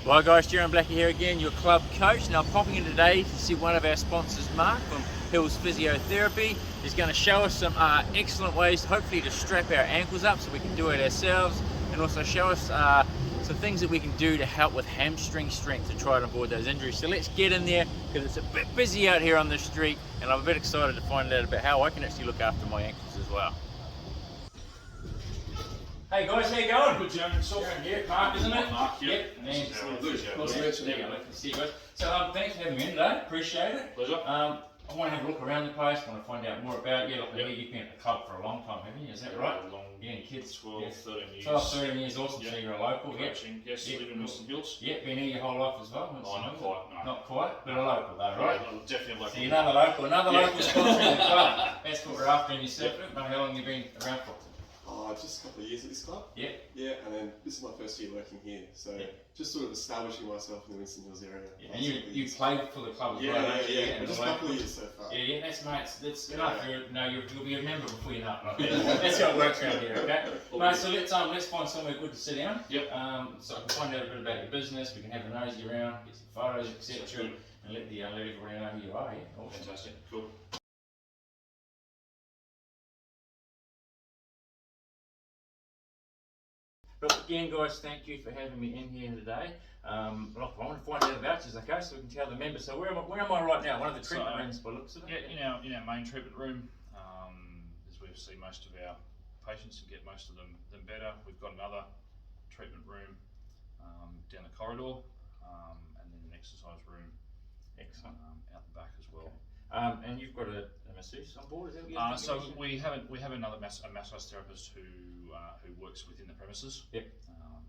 Well guys, Jeremy Blackie here again, your club coach. Now popping in today to see one of our sponsors, Mark from Hills Physiotherapy. He's going to show us some excellent ways, hopefully, to strap our ankles up so we can do it ourselves, and also show us some things that we can do to help with hamstring strength to try to avoid those injuries. So let's get in there, because it's a bit busy out here on the street, and I'm a bit excited to find out about how I can actually look after my ankles as well. Hey guys, how you going? Good, Jeremy. Yeah, Mark, isn't it? Mark, Yep. Nice to meet you. There you go, good to see you guys. So thanks for having me in today, appreciate it. Pleasure. I want to have a look around the place, want to find out more about you. Like I hear you've been at the club for a long time, haven't you? Is that right? Long, yeah, kids. 12, 13 years. 12, 13 years, awesome. So you're a local. Coaching, yes, live in Winston Hills. Yeah, been here your whole life as well? Not quite, no. Not quite, but a local though, right? Definitely local. So another local sponsor in the club. That's what we're after in yourself. How long have you been around for? Just a couple of years at this club. Yeah. Yeah, and then this is my first year working here, so just sort of establishing myself in the Winston Hills area. Yeah, and you played for the club as well, don't you? Yeah, just a couple of years so far. Yeah, that's mates. That's enough. You'll be a member before you know it. Right? That's how it works around here, okay? Mate, so let's find somewhere good to sit down. Yep. So I can find out a bit about your business. We can have a nosy around, get some photos, etc., and let everybody know who you are. Yeah. Awesome. Fantastic. Cool. But again, guys, thank you for having me in here today. Look, I want to find out about you, okay? So we can tell the members. So where am I right now? One of the treatment rooms by the looks of it. Yeah, in our main treatment room, as we see most of our patients and get most of them better. We've got another treatment room down the corridor, and then an exercise room. Excellent. Out the back as well. Okay. And you've got a masseuse on board, is that what you're So we have another massage therapist who works within the premises. Yep.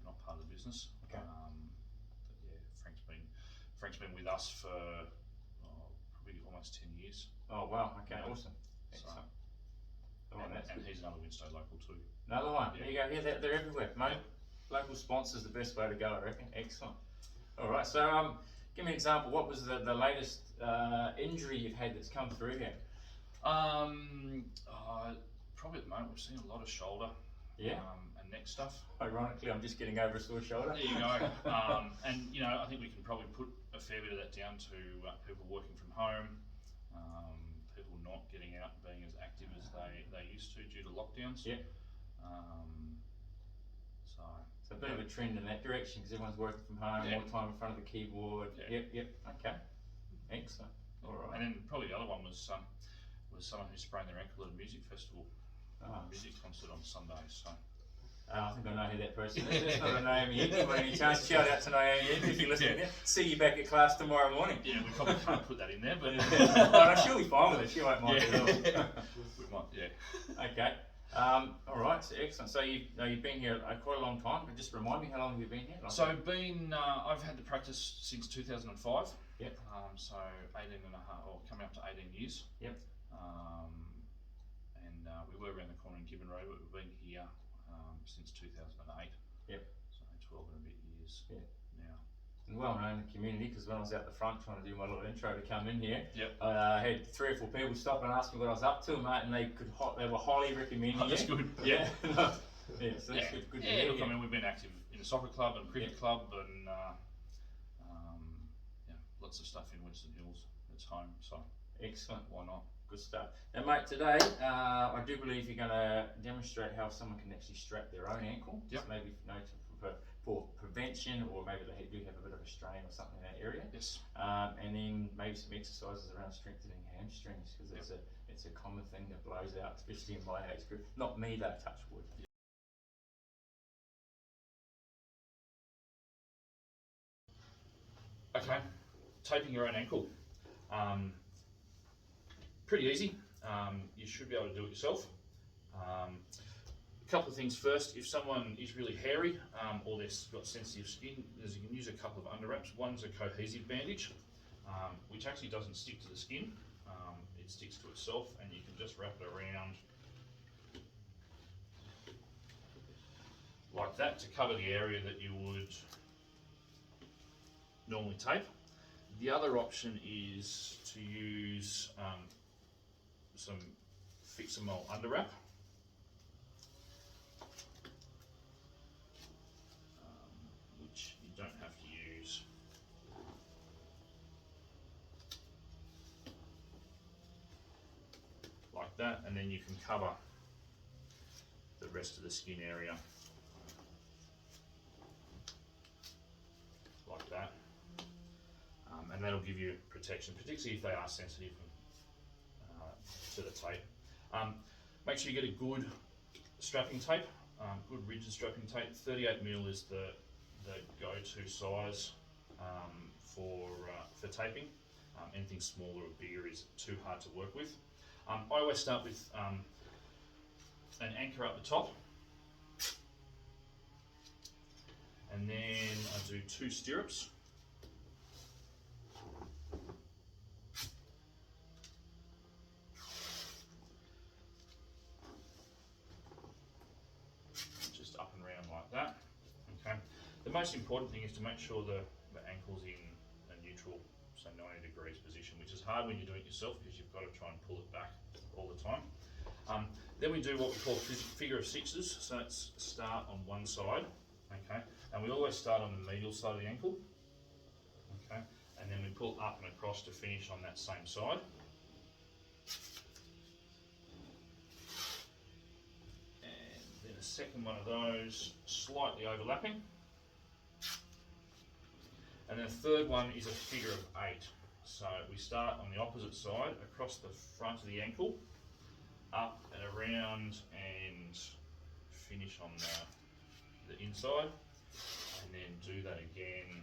Not part of the business. Okay. But yeah, Frank's been with us for probably almost 10 years. Oh wow. Okay. Awesome. Excellent. And he's another Winston local too. Another one. Yeah. There you go. Yeah, they're everywhere, mate. Local sponsors the best way to go, I reckon. Excellent. All right. So give me an example. What was the latest injury you've had that's come through here? Probably at the moment we're seeing a lot of shoulder. Yeah. And neck stuff. Ironically, I'm just getting over a sore shoulder. There you go. And I think we can probably put a fair bit of that down to people working from home, people not getting out and being as active as they used to due to lockdowns. Yeah. So a bit of a trend in that direction because everyone's working from home, more time in front of the keyboard. Yeah. Yep. Okay. Excellent. All right. And then probably the other one was someone who sprained their ankle at a music festival, music concert on Sunday. So. I think I know who that person is. That's not a Naomi Eden by any chance. Shout out to Naomi Eden if you're listening. Yeah. See you back at class tomorrow morning. Yeah, we probably can't put that in there, but she'll be fine with it. She won't mind at all. We might, yeah. Okay. All right. So excellent. So you've been here quite a long time. But just remind me, how long have you been here? So I've had the practice since 2005. Yep. So 18 and a half, or coming up to 18 years. Yep. And we were around the corner in Gibbon Road, but we've been here since 2008. Yep. So 12 and a bit years now. And well known in the community because when I was out the front trying to do my little intro to come in here, Yep. I had 3 or 4 people stop and ask me what I was up to, mate, and they were highly recommending That's good. Yeah. Yeah, so that's good to hear. Look, I mean, we've been active in a soccer club and cricket club, and lots of stuff in Winston Hills. It's home, so excellent. Why not? Good stuff. Now, mate, today I do believe you're going to demonstrate how someone can actually strap their own ankle. Yep. Just maybe for prevention, or maybe they do have a bit of a strain or something in that area. Yes. And then maybe some exercises around strengthening hamstrings because it's a common thing that blows out, especially in my age group. Not me though, touch wood. Okay, taping your own ankle. Pretty easy. You should be able to do it yourself. A couple of things first. If someone is really hairy or they've got sensitive skin, you can use a couple of underwraps. One's a cohesive bandage, which actually doesn't stick to the skin. It sticks to itself, and you can just wrap it around like that to cover the area that you would normally tape. The other option is to use some Fix-A-Mole underwrap. Which you don't have to use like that, and then you can cover the rest of the skin area like that, and that'll give you protection, particularly if they are sensitive to the tape. Make sure you get a good strapping tape, good rigid strapping tape. 38mm is the go-to size for taping. Anything smaller or bigger is too hard to work with. I always start with an anchor up the top, and then I do 2 stirrups. Just up and around like that. Okay. The most important thing is to make sure the ankle's in a neutral, so 90 degrees position, which is hard when you do it yourself because you've got to try and pull it back all the time. Then we do what we call figure of sixes, so it's start on one side, okay, and we always start on the medial side of the ankle, okay, and then we pull up and across to finish on that same side. And then a second one of those, slightly overlapping. And then the third one is a figure of 8. So we start on the opposite side, across the front of the ankle, up and around, and finish on the inside, and then do that again.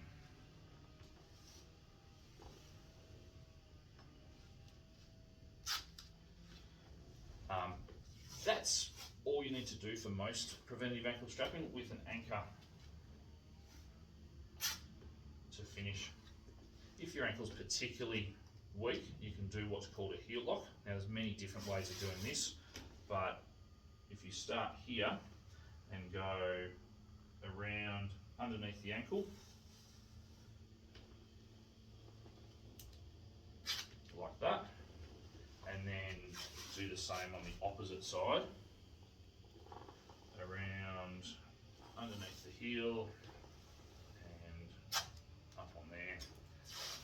That's all you need to do for most preventative ankle strapping, with an anchor to finish. If your ankle's particularly weak, you can do what's called a heel lock. Now there's many different ways of doing this, but if you start here and go around underneath the ankle, like that, and then do the same on the opposite side, around underneath the heel and up on there,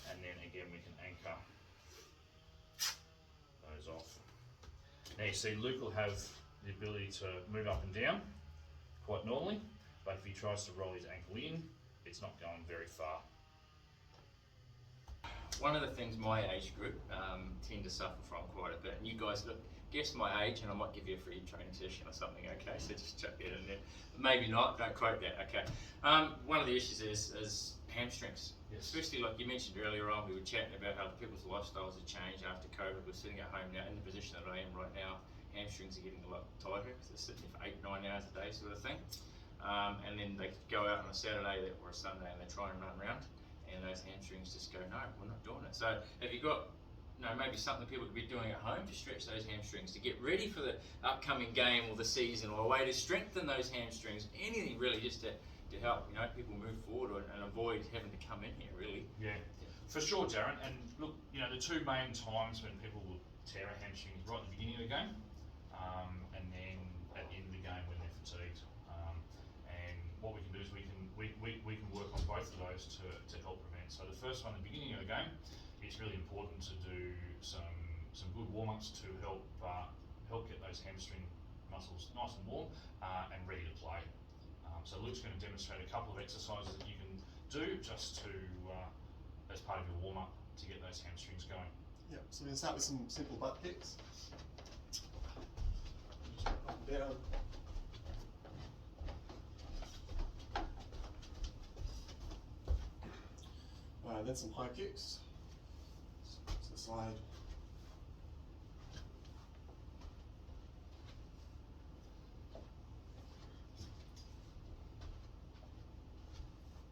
and then again we can anchor those off. Now you see Luke will have the ability to move up and down quite normally, but if he tries to roll his ankle in, it's not going very far. One of the things my age group tend to suffer from quite a bit, and you guys guess my age and I might give you a free training session or something, okay? So just chuck that in there. Maybe not, don't quote that, okay? One of the issues is hamstrings. Yes. Especially like you mentioned earlier on, we were chatting about how people's lifestyles have changed after COVID. We're sitting at home now, in the position that I am right now, hamstrings are getting a lot tighter because they're sitting for 8-9 hours a day sort of thing. And then they go out on a Saturday or a Sunday and they try and run around, and those hamstrings just go, no, we're not doing it. So have you got, maybe something people could be doing at home to stretch those hamstrings, to get ready for the upcoming game or the season, or a way to strengthen those hamstrings, anything really just to help, people move forward and avoid having to come in here, really. Yeah, for sure, Darren. And look, the two main times when people will tear a hamstring is right at the beginning of the game, and then at the end of the game when they're fatigued. And what we can do is we can work on both of those to help prevent. So the first one, the beginning of the game, it's really important to do some good warm-ups to help get those hamstring muscles nice and warm and ready to play. So Luke's going to demonstrate a couple of exercises that you can do just to as part of your warm-up to get those hamstrings going. Yeah, so we can start with some simple butt kicks. Just up and down. Then some high kicks. To the side.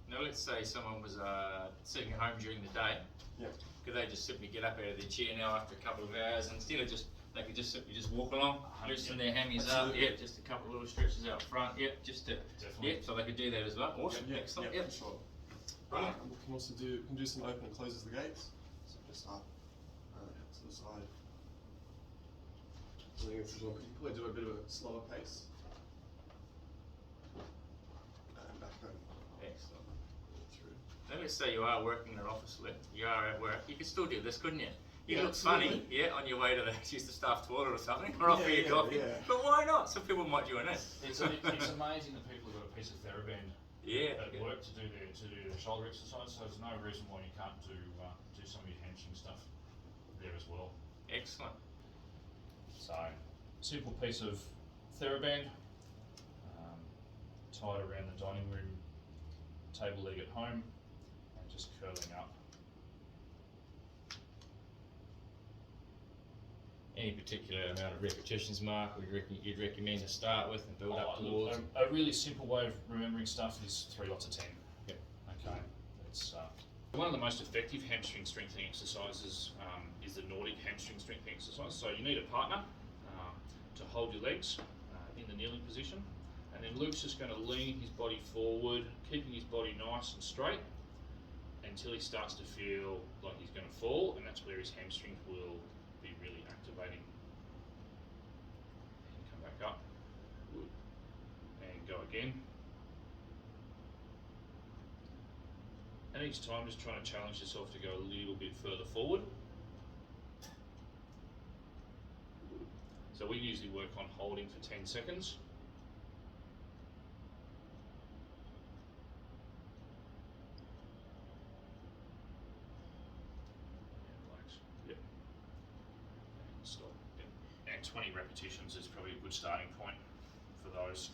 Now let's say someone was sitting at home during the day. Yeah. Could they just simply get up out of their chair now after a couple of hours, and instead of they could just simply walk along, loosen their hammies up, just a couple of little stretches out front, just to, so they could do that as well. Awesome, excellent, for sure. Brilliant. We can also do some open and closes the gates. So just up to the side. So you can probably do a bit of a slower pace. And back home. Excellent. Now let's say you are working in an office, you are at work, you could still do this, couldn't you? You Yeah, look funny, absolutely. yeah, on your way to use the staff toilet or something, or off for your Yeah, coffee. yeah. But why not? Some people might join in. It's amazing that people have got a piece of TheraBand Yeah. at work to do their shoulder exercise. So there's no reason why you can't do some of your hamstring stuff there as well. Excellent. So simple piece of TheraBand tied around the dining room table leg at home and just curling up. Any particular amount of repetitions, Mark, you'd recommend to start with and build up towards? A really simple way of remembering stuff is 3 lots of 10. Yep. Okay. It's one of the most effective hamstring strengthening exercises is the Nordic hamstring strengthening exercise. So you need a partner to hold your legs in the kneeling position, and then Luke's just going to lean his body forward, keeping his body nice and straight until he starts to feel like he's going to fall, and that's where his hamstrings will be really activating. And come back up. Good. And go again. And each time just trying to challenge yourself to go a little bit further forward. So we usually work on holding for 10 seconds. And relax. Yep. And stop. Yep. And 20 repetitions is probably a good starting point for those.